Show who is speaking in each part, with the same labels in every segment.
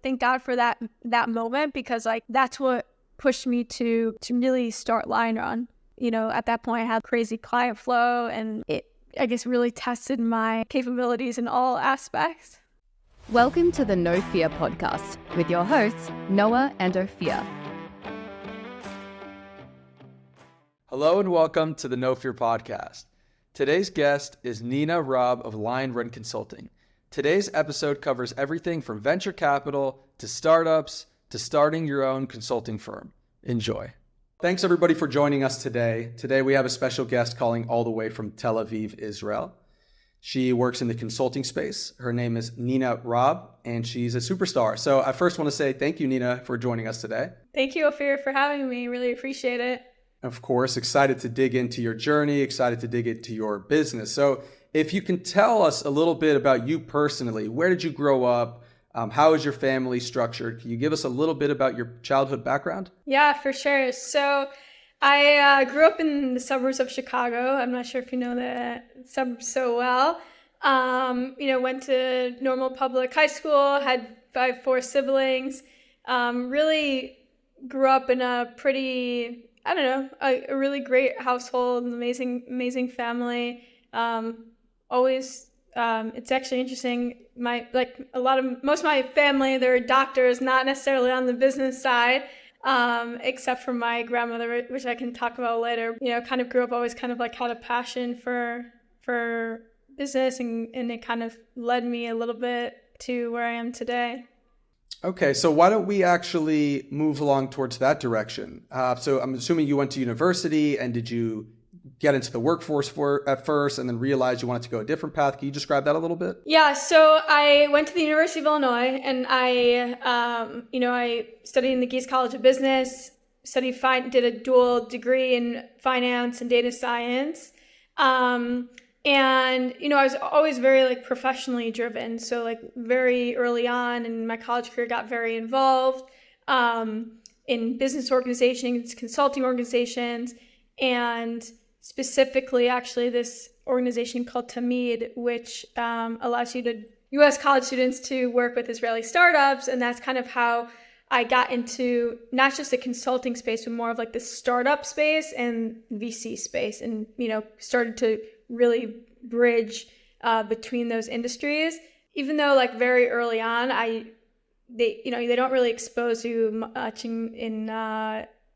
Speaker 1: thank God for that moment, because like that's what pushed me to really start LionRun. At that point I had crazy client flow, and it, I guess, really tested my capabilities in all aspects.
Speaker 2: Welcome to the No Fear podcast with your hosts, Noah and Ophir.
Speaker 3: Hello and welcome to the No Fear podcast. Today's guest is Nina Raab of LionRun Consulting. Today's episode covers everything from venture capital to startups to starting your own consulting firm. Enjoy. Thanks everybody for joining us today. Today we have a special guest calling all the way from Tel Aviv, Israel. She works in the consulting space. Her name is Nina Raab, and she's a superstar. So I first want to say thank you, Nina, for joining us today.
Speaker 1: Thank you, Ophir, for having me. Really appreciate it.
Speaker 3: Of course, excited to dig into your journey, excited to dig into your business. So if you can tell us a little bit about you personally, where did you grow up? How is your family structured? Can you give us a little bit about your childhood background?
Speaker 1: Yeah, for sure. So I grew up in the suburbs of Chicago. I'm not sure if you know the suburbs so well. Went to normal public high school, had four siblings. Really grew up in a pretty, a really great household, an amazing family. It's actually interesting. Most of my family, they're doctors, not necessarily on the business side. Except for my grandmother, which I can talk about later. Kind of grew up always kind of like had a passion for business, and it kind of led me a little bit to where I am today.
Speaker 3: Okay, so why don't we actually move along towards that direction? So I'm assuming you went to university, and did you get into the workforce at first and then realize you wanted to go a different path? Can you describe that a little bit?
Speaker 1: Yeah, so I went to the University of Illinois, and I studied in the Geese College of Business, did a dual degree in finance and data science. I was always very professionally driven. So very early on in my college career, got very involved in business organizations, consulting organizations, and specifically actually this organization called Tamid, which allows U.S. college students to work with Israeli startups. And that's kind of how I got into not just the consulting space, but more of the startup space and VC space, and, started to really bridge between those industries. Even though very early on, they don't really expose you much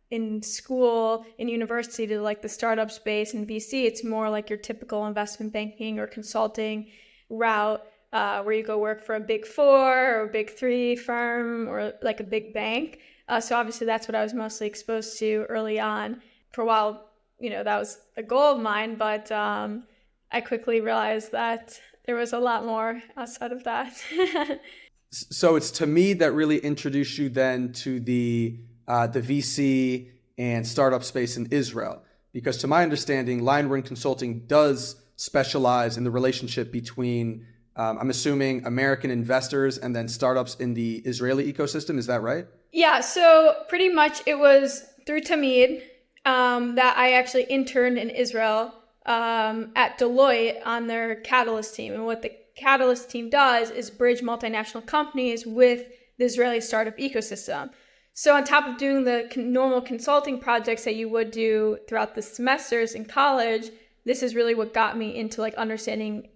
Speaker 1: in school, in university, to the startup space and VC. It's more like your typical investment banking or consulting route, where you go work for a big four or a big three firm or a big bank. So obviously that's what I was mostly exposed to early on. For a while, that was a goal of mine, but I quickly realized that there was a lot more outside of that.
Speaker 3: So it's Tamid that really introduced you then to the VC and startup space in Israel, because to my understanding, LionRun Consulting does specialize in the relationship between, I'm assuming, American investors and then startups in the Israeli ecosystem. Is that right?
Speaker 1: Yeah, so pretty much it was through Tamid that I actually interned in Israel at Deloitte on their Catalyst team. And what the Catalyst team does is bridge multinational companies with the Israeli startup ecosystem. So on top of doing the normal consulting projects that you would do throughout the semesters in college, this is really what got me into understanding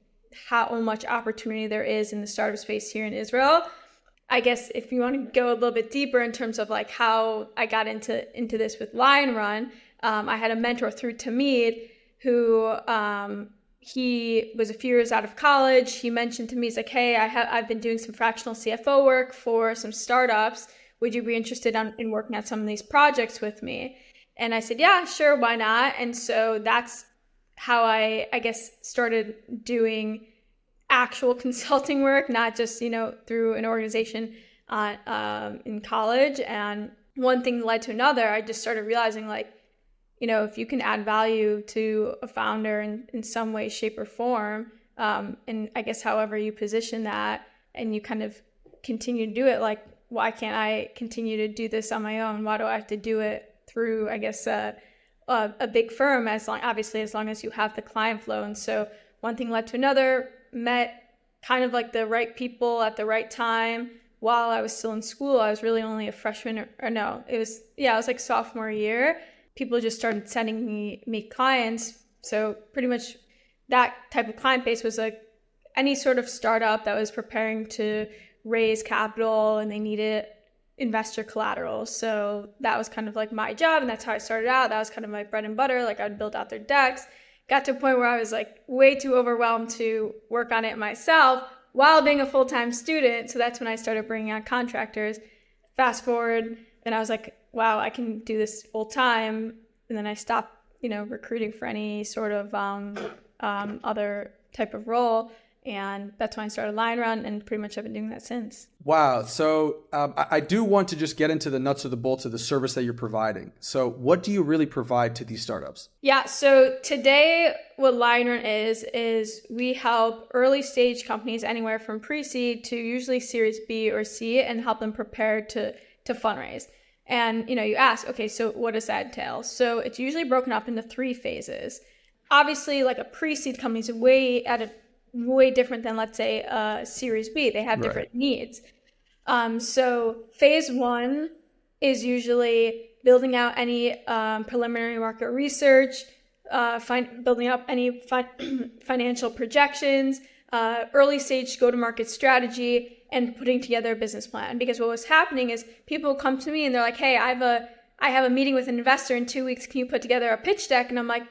Speaker 1: how much opportunity there is in the startup space here in Israel. I guess if you want to go a little bit deeper in terms of how I got into this with LionRun, I had a mentor through Tamid who he was a few years out of college. He mentioned to me, he's like, hey, I've been doing some fractional CFO work for some startups. Would you be interested in working at some of these projects with me? And I said, yeah, sure, why not? And so that's how I guess, started doing actual consulting work, not just, through an organization in college. And one thing led to another. I just started realizing if you can add value to a founder in some way, shape, or form, and I guess however you position that, and you kind of continue to do it, why can't I continue to do this on my own? Why do I have to do it through, I guess, a big firm, as long as you have the client flow? And so one thing led to another, met kind of the right people at the right time, while I was still in school. I was really only a freshman or no, it was like sophomore year. People just started sending me clients. So pretty much that type of client base was like any sort of startup that was preparing to raise capital and they needed investor collateral. So that was kind of like my job, and that's how I started out. That was kind of my bread and butter. Like I'd build out their decks. Got to a point where I was like way too overwhelmed to work on it myself while being a full-time student. So that's when I started bringing on contractors. Fast forward, and I was like, wow, I can do this full time. And then I stopped, recruiting for any sort of other type of role. And that's when I started LionRun, and pretty much I've been doing that since.
Speaker 3: Wow. So I do want to just get into the nuts or the bolts of the service that you're providing. So what do you really provide to these startups?
Speaker 1: Yeah. So today what LionRun is we help early stage companies anywhere from pre-seed to usually Series B or C and help them prepare to fundraise. And, you ask, okay, so what does that entail? So it's usually broken up into 3 phases. Obviously, like a pre-seed company is way different than, let's say, Series B. They have different needs. So phase 1 is usually building out any preliminary market research, building up any financial projections, early stage go-to-market strategy, and putting together a business plan. Because what was happening is people come to me and they're like, hey, I have a meeting with an investor in 2 weeks. Can you put together a pitch deck? And I'm like,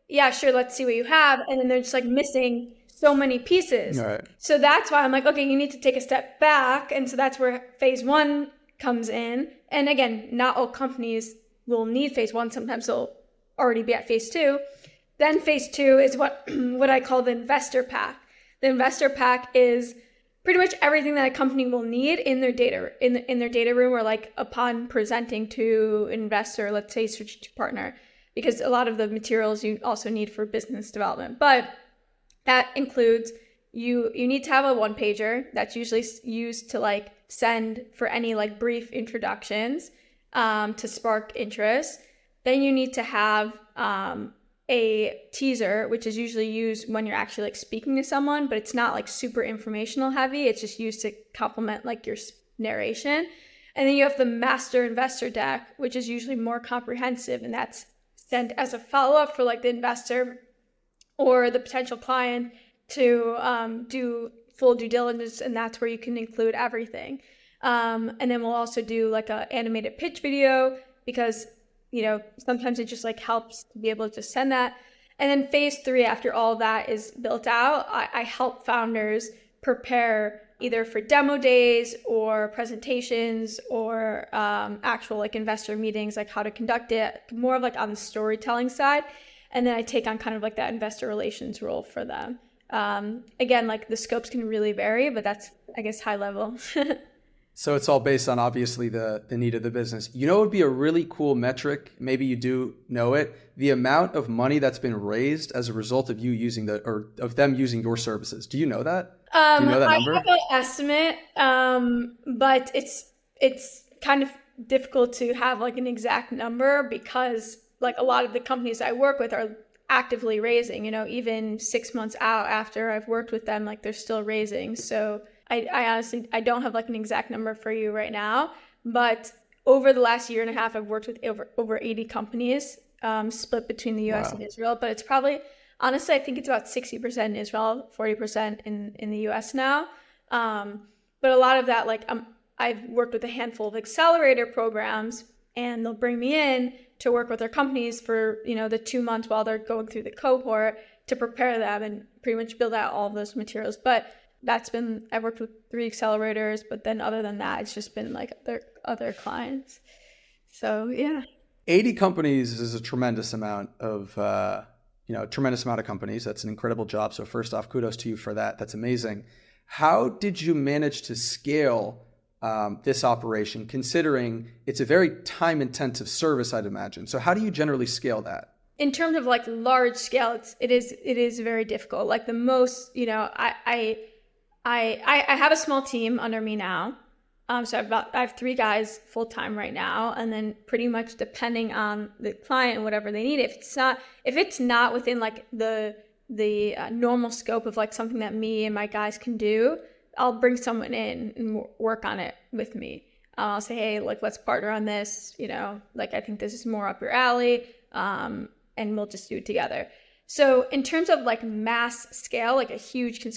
Speaker 1: yeah, sure. Let's see what you have. And then they're just like missing so many pieces.
Speaker 3: All right.
Speaker 1: So that's why I'm like, okay, you need to take a step back. And so that's where phase 1 comes in. And again, not all companies will need phase 1. Sometimes they'll already be at phase 2. Then phase 2 is what I call the investor pack. The investor pack is pretty much everything that a company will need in their data in their data room, or like upon presenting to an investor, let's say strategic partner, because a lot of the materials you also need for business development. But that includes you need to have a 1-pager that's usually used to like send for any like brief introductions to spark interest. Then you need to have a teaser, which is usually used when you're actually like speaking to someone, but it's not like super informational heavy. It's just used to complement like your narration. And then you have the master investor deck, which is usually more comprehensive, and that's sent as a follow-up for like the investor or the potential client to do full due diligence, and that's where you can include everything. And then we'll also do like a animated pitch video, because sometimes it just like helps to be able to send that. And then phase 3, after all that is built out, I help founders prepare either for demo days or presentations or actual like investor meetings, like how to conduct it, more of like on the storytelling side. And then I take on kind of like that investor relations role for them. Again, like the scopes can really vary, but that's, I guess, high level.
Speaker 3: So it's all based on obviously the need of the business. It would be a really cool metric, maybe you do know it, the amount of money that's been raised as a result of you using of them using your services. Do you know that? Do you know that number?
Speaker 1: I have an estimate, but it's kind of difficult to have like an exact number, because like a lot of the companies I work with are actively raising, even 6 months out after I've worked with them, like they're still raising. So I honestly, I don't have like an exact number for you right now, but over the last year and a half, I've worked with over 80 companies, split between the US and Israel, but it's probably, honestly, I think it's about 60% in Israel, 40% in the US now. But a lot of that, like I've worked with a handful of accelerator programs, and they'll bring me in to work with their companies for, the 2 months while they're going through the cohort to prepare them and pretty much build out all of those materials. But I've worked with 3 accelerators, but then other than that, it's just been like other clients. So yeah.
Speaker 3: 80 companies is a tremendous amount of, companies. That's an incredible job. So first off, kudos to you for that. That's amazing. How did you manage to scale this operation, considering it's a very time-intensive service, I'd imagine? So how do you generally scale that?
Speaker 1: In terms of like large scale, it is very difficult. Like the most, I have a small team under me now. So I have 3 guys full time right now, and then pretty much depending on the client and whatever they need. If it's not within like the normal scope of like something that me and my guys can do, I'll bring someone in and work on it with me. I'll say, hey, like, let's partner on this, like, I think this is more up your alley, and we'll just do it together. So in terms of like mass scale, like a huge I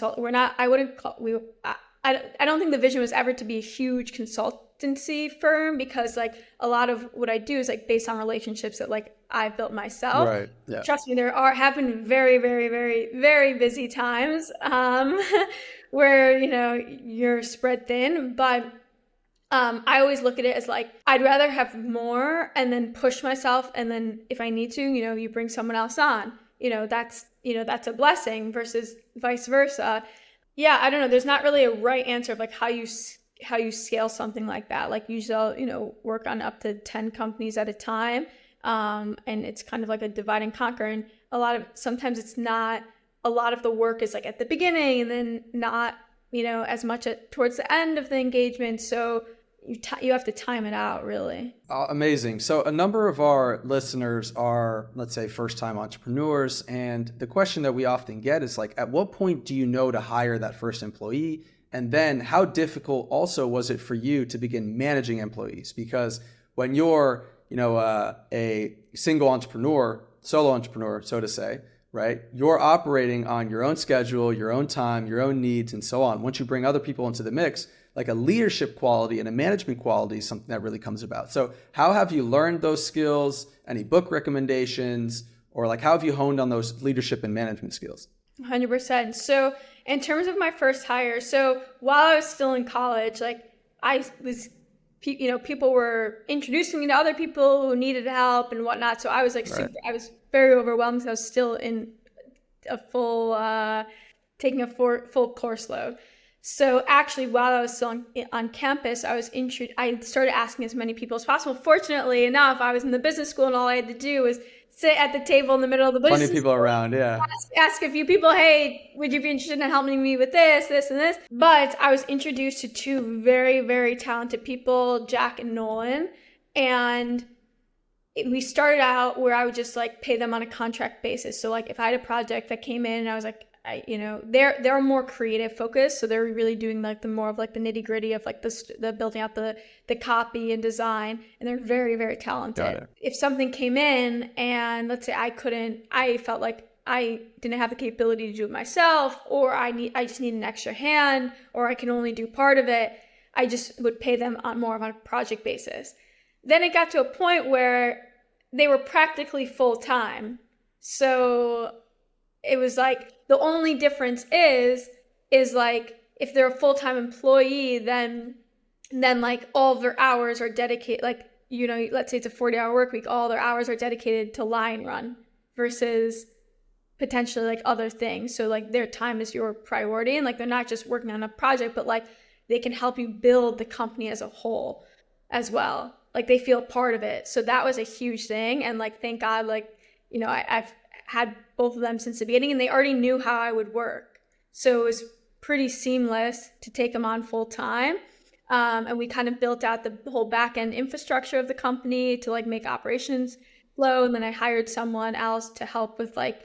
Speaker 1: don't think the vision was ever to be a huge consultancy firm, because like a lot of what I do is like based on relationships that like I've built myself.
Speaker 3: Right. Yeah.
Speaker 1: Trust me, have been very, very, very, very busy times where, you're spread thin, but I always look at it as like, I'd rather have more and then push myself. And then if I need to, you bring someone else on, that's a blessing versus vice versa. Yeah, I don't know. There's not really a right answer of like how you scale something like that. Like usually I'll, work on up to 10 companies at a time. And it's kind of like a divide and conquer. And sometimes it's not, a lot of the work is like at the beginning and then not, as much towards the end of the engagement. So you have to time it out, really.
Speaker 3: Amazing. So a number of our listeners are, let's say, first-time entrepreneurs. And the question that we often get is like, at what point do you know to hire that first employee? And then how difficult also was it for you to begin managing employees? Because when you're, a single entrepreneur, solo entrepreneur, so to say, right? You're operating on your own schedule, your own time, your own needs, and so on. Once you bring other people into the mix, like a leadership quality and a management quality is something that really comes about. So how have you learned those skills? Any book recommendations? Or like how have you honed on those leadership and management skills?
Speaker 1: 100%. So in terms of my first hire, so while I was still in college, like I was, people were introducing me to other people who needed help and whatnot. So I was like, I was very overwhelmed because I was still in a taking a full course load. So actually, while I was still on campus, I started asking as many people as possible. Fortunately enough, I was in the business school, and all I had to do was sit at the table in the middle of the business.
Speaker 3: Funny people around, yeah.
Speaker 1: Ask a few people, hey, would you be interested in helping me with this, and this? But I was introduced to two very, very talented people, Jack and Nolan, and we started out where I would just like pay them on a contract basis. So like if I had a project that came in, and I was like, they're more creative focused, so they're really doing like the more of like the nitty gritty of like the building out the copy and design, and they're very, very talented. If something came in and let's say I felt like I didn't have the capability to do it myself, or I just need an extra hand, or I can only do part of it, I just would pay them on more of a project basis. Then it got to a point where they were practically full time, so it was like the only difference is like if they're a full-time employee, then like all of their hours are dedicated, like, let's say it's a 40-hour work week, all their hours are dedicated to LionRun versus potentially like other things. So like their time is your priority, and like they're not just working on a project, but like they can help you build the company as a whole as well. Like they feel part of it. So that was a huge thing. And like, thank God, like, I've had both of them since the beginning, and they already knew how I would work. So it was pretty seamless to take them on full time. And we kind of built out the whole back end infrastructure of the company to like make operations flow. And then I hired someone else to help with like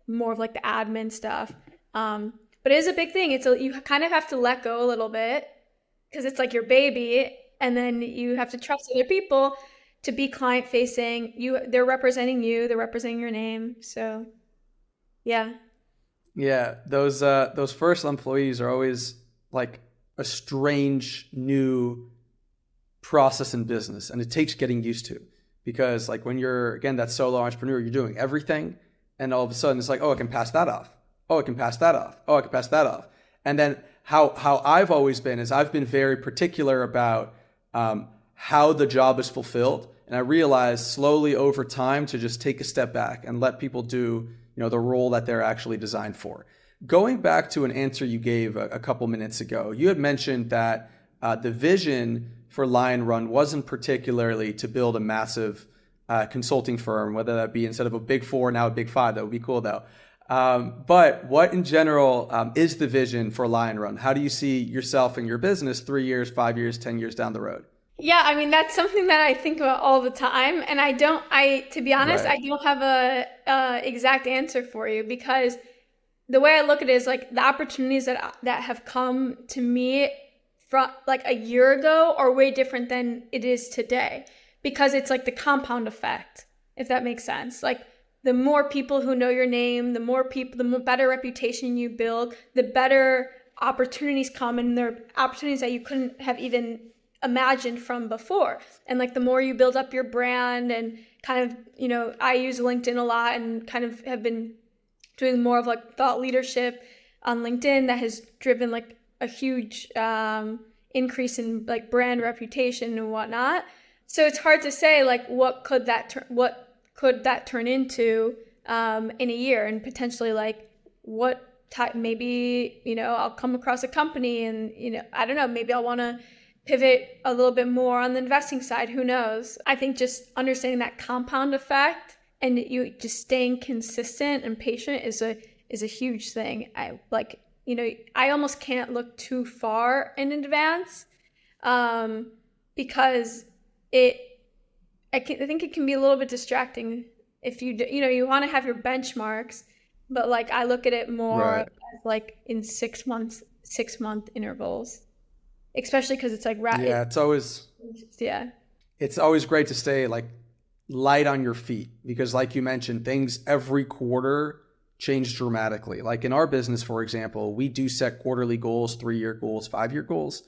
Speaker 1: more of like the admin stuff. But it is a big thing. You kind of have to let go a little bit because it's like your baby, and then you have to trust other people to be client facing. They're representing you, they're representing your name. So yeah.
Speaker 3: Yeah. Those first employees are always like a strange new process in business, and it takes getting used to, because like when you're, again, that solo entrepreneur, you're doing everything, and all of a sudden it's like, oh, I can pass that off. Oh, I can pass that off. Oh, I can pass that off. And then how I've always been is I've been very particular about how the job is fulfilled. And I realized slowly over time to just take a step back and let people do, the role that they're actually designed for. Going back to an answer you gave a couple minutes ago, you had mentioned that the vision for LionRun wasn't particularly to build a massive consulting firm, whether that be instead of a big 4, now a big 5. That would be cool though. But what in general is the vision for LionRun? How do you see yourself and your business 3 years, 5 years, 10 years down the road?
Speaker 1: Yeah, I mean, that's something that I think about all the time. And to be honest,
Speaker 3: Right.
Speaker 1: I don't have a exact answer for you, because the way I look at it is like the opportunities that have come to me from like a year ago are way different than it is today, because it's like the compound effect, if that makes sense. Like the more people who know your name, the more better reputation you build, the better opportunities come, and there are opportunities that you couldn't have even imagined from before. And like the more you build up your brand and kind of, I use LinkedIn a lot and kind of have been doing more of like thought leadership on LinkedIn that has driven like a huge increase in like brand reputation and whatnot. So it's hard to say like what could that turn into in a year, and potentially like what type, maybe I'll come across a company and I don't know, maybe I'll want to pivot a little bit more on the investing side. Who knows? I think just understanding that compound effect and you just staying consistent and patient is a huge thing. I almost can't look too far in advance because I think it can be a little bit distracting if you want to have your benchmarks, but like I look at it more as like in 6 month intervals, especially because it's like
Speaker 3: it's always great to stay like light on your feet, because like you mentioned, things every quarter change dramatically. Like in our business, for example, we do set quarterly goals, 3-year goals, 5-year goals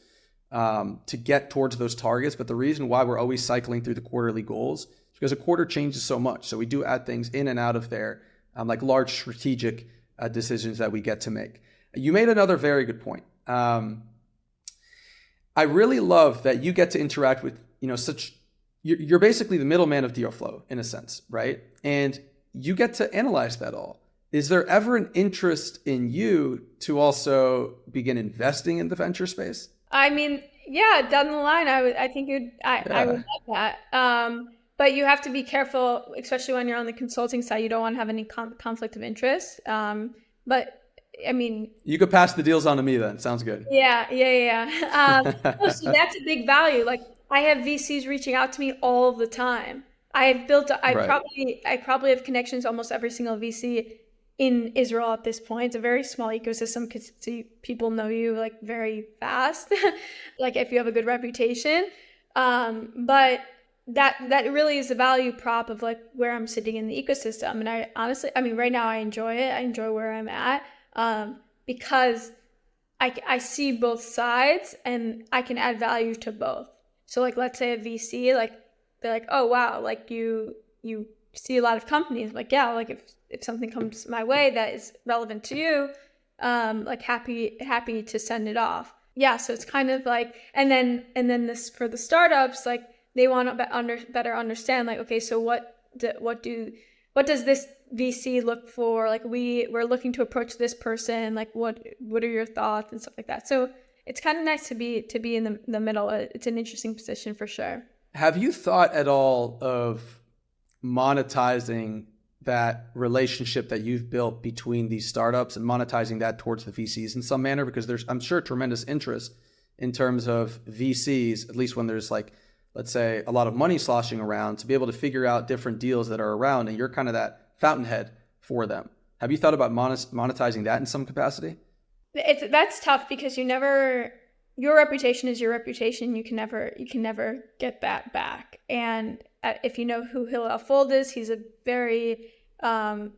Speaker 3: to get towards those targets. But the reason why we're always cycling through the quarterly goals is because a quarter changes so much. So we do add things in and out of there, like large strategic decisions that we get to make. You made another very good point. I really love that you get to interact with, you're basically the middleman of deal flow in a sense, right? And you get to analyze that all. Is there ever an interest in you to also begin investing in the venture space?
Speaker 1: I mean, yeah, down the line, I would love that. But you have to be careful, especially when you're on the consulting side. You don't want to have any conflict of interest. But I mean,
Speaker 3: you could pass the deals on to me then. Sounds good.
Speaker 1: Yeah. So that's a big value. Like I have VCs reaching out to me all the time. Probably have connections to almost every single VC in Israel at this point. It's a very small ecosystem because people know you like very fast, like if you have a good reputation. But that really is the value prop of like where I'm sitting in the ecosystem. And I honestly, right now I enjoy it. I enjoy where I'm at because I see both sides and I can add value to both. So like, let's say a VC, like they're like, oh wow, like you see a lot of companies, like, yeah, like if something comes my way that is relevant to you, like happy to send it off. Yeah. So it's kind of like, and then this for the startups, like they want to better understand, like, okay, so what does this VC look for? Like we're looking to approach this person, like what are your thoughts and stuff like that. So it's kind of nice to be in the middle. It's an interesting position for sure.
Speaker 3: Have you thought at all of monetizing that relationship that you've built between these startups and monetizing that towards the VCs in some manner? Because there's, I'm sure, tremendous interest in terms of VCs, at least when there's like, let's say, a lot of money sloshing around, to be able to figure out different deals that are around, and you're kind of that fountainhead for them. Have you thought about monetizing that in some capacity?
Speaker 1: That's tough because your reputation is your reputation. You can never get that back. And if you know who Hillel Fold is, he's a very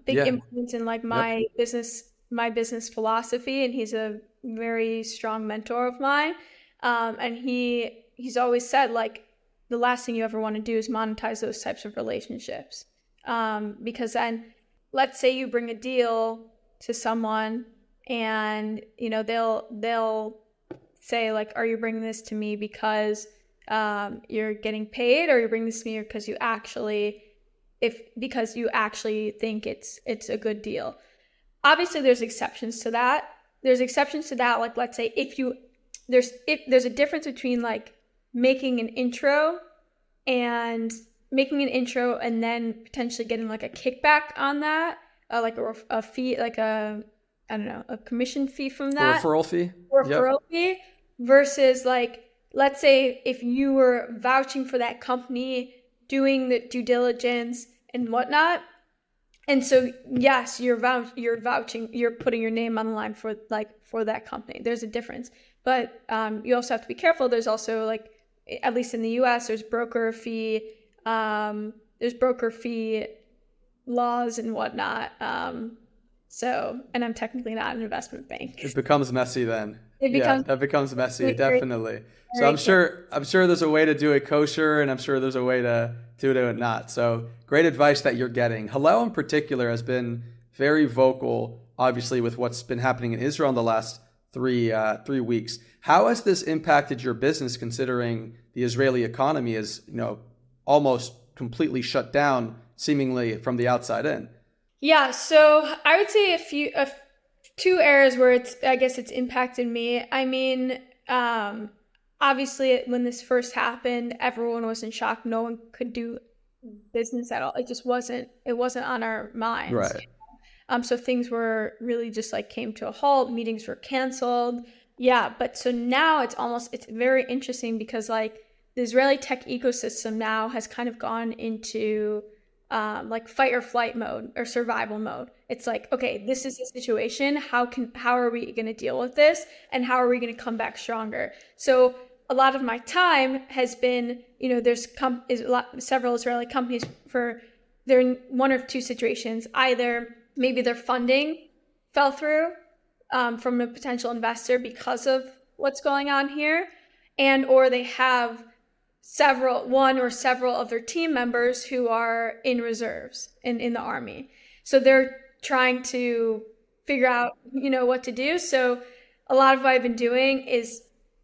Speaker 1: big influence in like my business philosophy, and he's a very strong mentor of mine. And he's always said like the last thing you ever want to do is monetize those types of relationships, because then let's say you bring a deal to someone and they'll say like, are you bringing this to me because you're getting paid, or you bring this to me because you actually think it's a good deal? Obviously there's exceptions to that. Like, let's say if there's a difference between like making an intro and then potentially getting like a kickback on that, like a fee, like a commission fee from that,
Speaker 3: or a
Speaker 1: referral fee, versus like, let's say if you were vouching for that company, doing the due diligence and whatnot, And so, yes, you're vouching, you're putting your name on the line for that company. There's a difference, but you also have to be careful. There's also, like, at least in the U.S., there's broker fee laws and whatnot. So, and I'm technically not an investment bank.
Speaker 3: It becomes messy then.
Speaker 1: It
Speaker 3: Yeah,
Speaker 1: becomes
Speaker 3: that becomes messy,
Speaker 1: very,
Speaker 3: definitely. So
Speaker 1: very
Speaker 3: I'm sure there's a way to do it kosher, and I'm sure there's a way to do it not. So great advice that you're getting. Hillel in particular has been very vocal, obviously, with what's been happening in Israel in the last 3 weeks. How has this impacted your business, considering the Israeli economy is, almost completely shut down, seemingly from the outside in?
Speaker 1: Yeah, so I would say two areas where I guess it's impacted me. I mean, obviously when this first happened, everyone was in shock. No one could do business at all. It wasn't on our minds.
Speaker 3: Right.
Speaker 1: So things were really just like came to a halt. Meetings were canceled. Yeah, but so now it's very interesting because like the Israeli tech ecosystem now has kind of gone into like fight or flight mode or survival mode. It's like, okay, this is the situation. How are we going to deal with this, and how are we going to come back stronger? So a lot of my time has been, there's several Israeli companies they're in one of two situations. Either maybe their funding fell through from a potential investor because of what's going on here, or they have one or several of their team members who are in reserves in the army. So they're trying to figure out, what to do. So a lot of what I've been doing is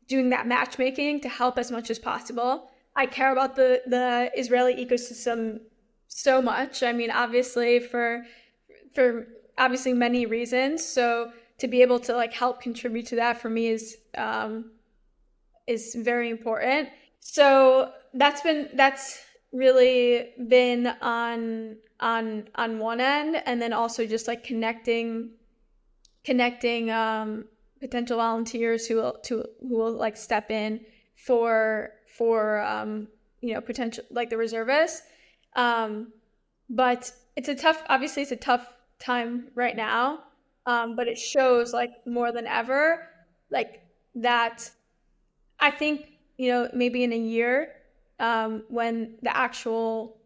Speaker 1: doing that matchmaking to help as much as possible. I care about the Israeli ecosystem so much. I mean, obviously for obviously many reasons. So to be able to like help contribute to that for me is very important. So that's really been on one end, and then also just like connecting potential volunteers who will like step in for potential like the reservists. But it's a tough time right now. But it shows like more than ever like that. I think maybe in a year, when the actual,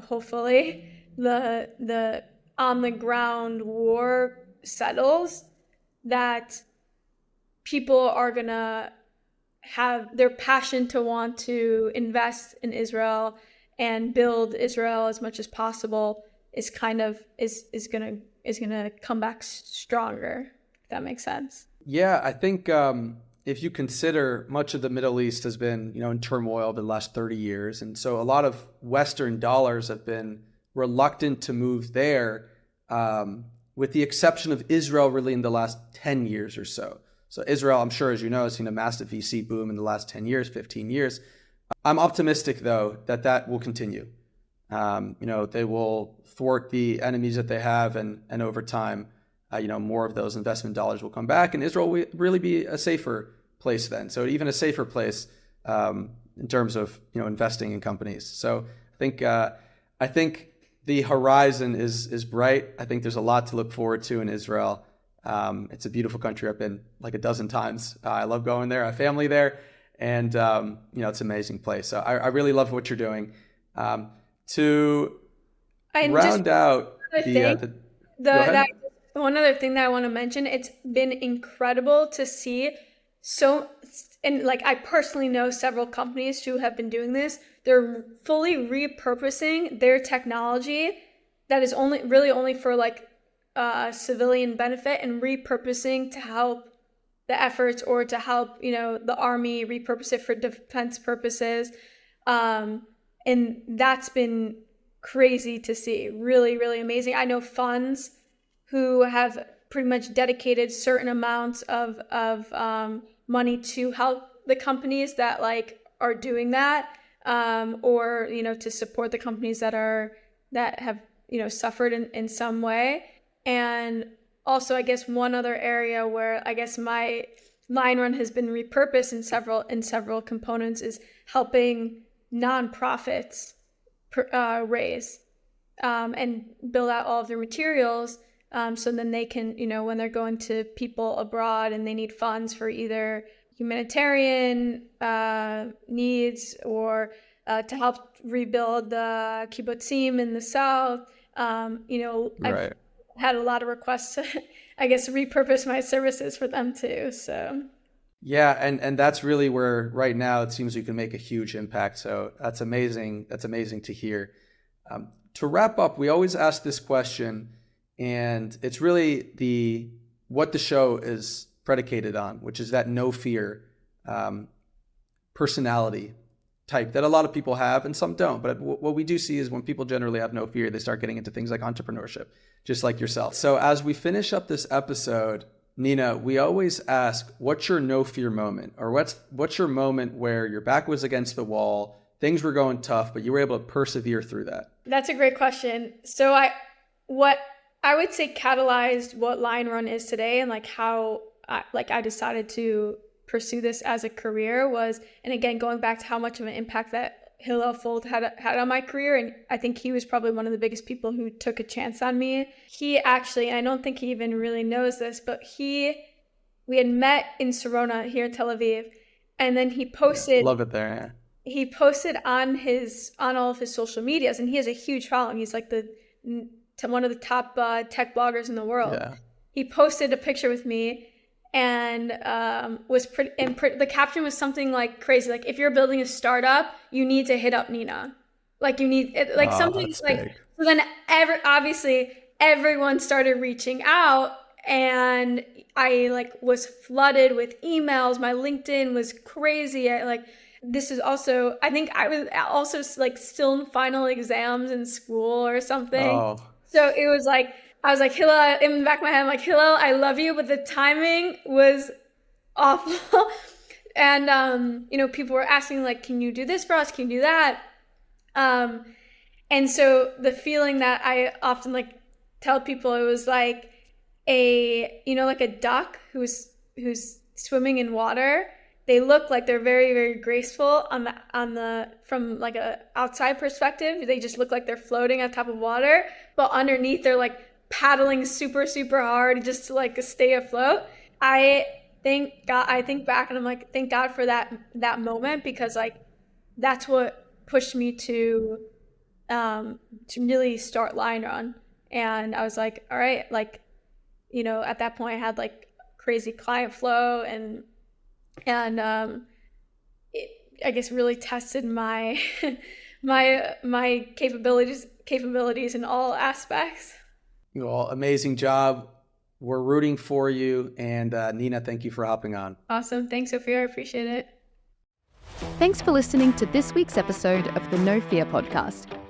Speaker 1: hopefully the on the ground war settles, that people are gonna have their passion to want to invest in Israel and build Israel as much as possible is gonna come back stronger, if that makes sense.
Speaker 3: Yeah, I think if you consider much of the Middle East has been, in turmoil over the last 30 years. And so a lot of Western dollars have been reluctant to move there, with the exception of Israel really in the last 10 years or so. So Israel, I'm sure, as you know, has seen a massive VC boom in the last 10 years, 15 years. I'm optimistic, though, that will continue. They will thwart the enemies that they have, and over time, more of those investment dollars will come back, and Israel will really be a safer place then. So even a safer place in terms of investing in companies. So I think the horizon is bright. I think there's a lot to look forward to in Israel. It's a beautiful country. I've been like a dozen times. I love going there. I have family there, and it's an amazing place. So I really love what you're doing. To round out
Speaker 1: one other thing that I want to mention, it's been incredible to see. And like I personally know several companies who have been doing this. They're fully repurposing their technology that is only for like civilian benefit, and repurposing to help the efforts, or to help the army repurpose it for defense purposes. And that's been crazy to see. Really, really amazing. I know funds who have pretty much dedicated certain amounts of money to help the companies that like are doing that, or to support the companies that have suffered in some way. And also, I guess one other area where I guess my LionRun has been repurposed in several components is helping nonprofits raise. and build out all of their materials. So then they can, when they're going to people abroad and they need funds for either humanitarian needs or to help rebuild the kibbutzim in the south. I've had a lot of requests to, I guess, repurpose my services for them too. So.
Speaker 3: Yeah, and that's really where right now it seems you can make a huge impact. So that's amazing. That's amazing to hear. To wrap up, we always ask this question, and it's really what the show is predicated on, which is that no fear personality type that a lot of people have and some don't. But what we do see is when people generally have no fear, they start getting into things like entrepreneurship, just like yourself. So as we finish up this episode, Nina, we always ask, what's your no fear moment? Or what's your moment where your back was against the wall, things were going tough, but you were able to persevere through that?
Speaker 1: That's a great question. So what I would say catalyzed what LionRun is today and like how I decided to pursue this as a career was, and again, going back to how much of an impact that Hillel Fold had on my career. And I think he was probably one of the biggest people who took a chance on me. He actually, and I don't think he even really knows this, but we had met in Sarona here in Tel Aviv. And then he posted,
Speaker 3: love it there. Yeah.
Speaker 1: He posted on all of his social medias, and he has a huge following. He's like one of the top tech bloggers in the world. Yeah. He posted a picture with me, and the caption was something like crazy, like, if you're building a startup, you need to hit up Nina. Like, you need like something like big. So then obviously everyone started reaching out, and I was flooded with emails. My LinkedIn was crazy. This is also, I think I was also still in final exams in school or something. Oh. So it was I was like, Hillel, in the back of my head, I'm like, Hillel, I love you, but the timing was awful. And, people were asking, can you do this for us? Can you do that? And so the feeling that I often, tell people, it was like a duck who's swimming in water. They look like they're very, very graceful from a outside perspective. They just look like they're floating on top of water, but underneath they're paddling super, super hard just to stay afloat. I think back and I'm like, thank God for that moment, because that's what pushed me to really start LionRun. And I was like, all right, at that point I had crazy client flow and it, I guess, really tested my my capabilities in all aspects.
Speaker 3: Well, amazing job. We're rooting for you. And Nina, thank you for hopping on.
Speaker 1: Awesome. Thanks, Ophir. I appreciate it.
Speaker 2: Thanks for listening to this week's episode of the No Fear podcast.